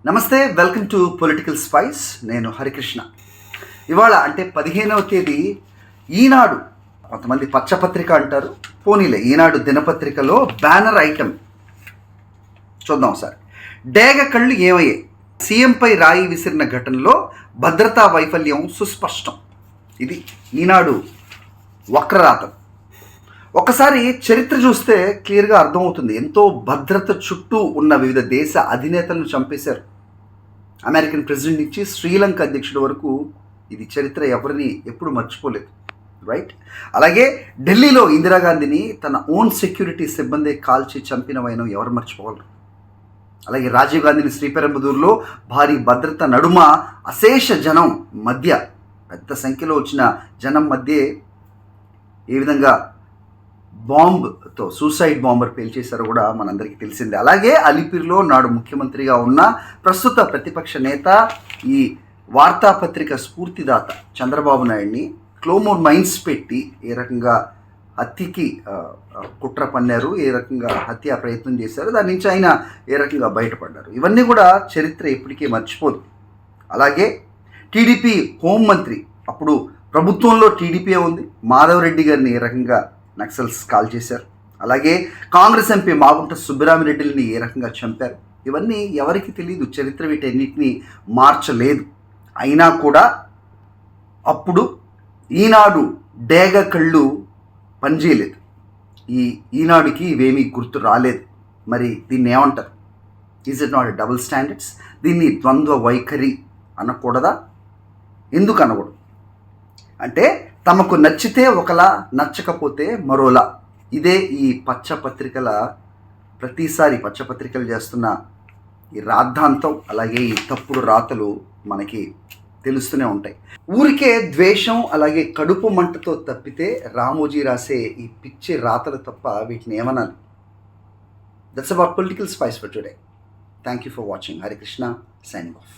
నమస్తే, welcome to political spice. నేను హరికృష్ణ. ఇవాళ అంటే 15వ తేదీ ఈనాడు, కొంతమంది పచ్చపత్రిక అంటారు, పోనీలే ఈనాడు దినపత్రికలో బ్యానర్ ఐటమ్ చూద్దాం సార్. డేగ కళ్ళు ఏమయ్యాయి, సీఎంపై రాయి విసిరిన ఘటనలో భద్రతా వైఫల్యం సుస్పష్టం. ఇది ఈనాడు వక్రరాతం. ఒకసారి చరిత్ర చూస్తే క్లియర్గా అర్థమవుతుంది. ఎంతో భద్రత చుట్టూ ఉన్న వివిధ దేశ అధినేతలను చంపేశారు. అమెరికన్ ప్రెసిడెంట్ నుంచి శ్రీలంక అధ్యక్షుడి వరకు ఇది చరిత్ర ఎవరిని ఎప్పుడు మర్చిపోలేదు, రైట్? అలాగే ఢిల్లీలో ఇందిరాగాంధీని తన ఓన్ సెక్యూరిటీ సిబ్బంది కాల్చి చంపిన వైనం ఎవరు మర్చిపోగలరు? అలాగే రాజీవ్ గాంధీని శ్రీపెరంబదూరులో భారీ భద్రత నడుమ అశేష జనం మధ్య, పెద్ద సంఖ్యలో వచ్చిన జనం మధ్య ఏ విధంగా బాంబ్తో సూసైడ్ బాంబర్ పేల్చేశారో కూడా మనందరికీ తెలిసిందే. అలాగే అలిపిరిలో నాడు ముఖ్యమంత్రిగా ఉన్న ప్రస్తుత ప్రతిపక్ష నేత, ఈ వార్తాపత్రిక స్ఫూర్తిదాత చంద్రబాబు నాయుడిని క్లోమోర్ మైన్స్ పెట్టి ఏ రకంగా హత్యకి కుట్ర పన్నారు, ఏ రకంగా హత్య ప్రయత్నం చేశారు, దాని నుంచి ఆయన ఏ రకంగా బయటపడ్డారు, ఇవన్నీ కూడా చరిత్ర ఎప్పటికీ మర్చిపోదు. అలాగే టీడీపీ హోంమంత్రి, అప్పుడు ప్రభుత్వంలో టీడీపీ ఉంది, మాధవరెడ్డి గారిని ఏ రకంగా నక్సల్స్ కాల్ చేశారు. అలాగే కాంగ్రెస్ ఎంపీ మాగుంట సుబ్బరామిరెడ్డిని ఏ రకంగా చంపారు, ఇవన్నీ ఎవరికి తెలియదు. చరిత్ర వీటన్నిటిని మార్చలేదు. అయినా కూడా అప్పుడు ఈనాడు డేగ కళ్ళు పనిచేయలేదు. ఈనాడుకి ఇవేమీ గుర్తు రాలేదు. మరి దీన్ని ఏమంటారు? Is it not double standards? దీన్ని ద్వంద్వ వైఖరి అనకూడదా? ఎందుకు అనకూడదు? అంటే తమకు నచ్చితే ఒకలా, నచ్చకపోతే మరోలా. ఇదే ఈ పచ్చపత్రికల ప్రతిసారి పచ్చపత్రికలు చేస్తున్న ఈ రాద్ధాంతం, అలాగే ఈ తప్పుడు రాతలు మనకి తెలుస్తూనే ఉంటాయి. ఊరికే ద్వేషం, అలాగే కడుపు మంటతో తప్పితే రామోజీ రాసే ఈ పిచ్చి రాతలు తప్ప వీటిని ఏమనాలి? That's about political spice for today. Thank you for watching. Harikrishna signing off.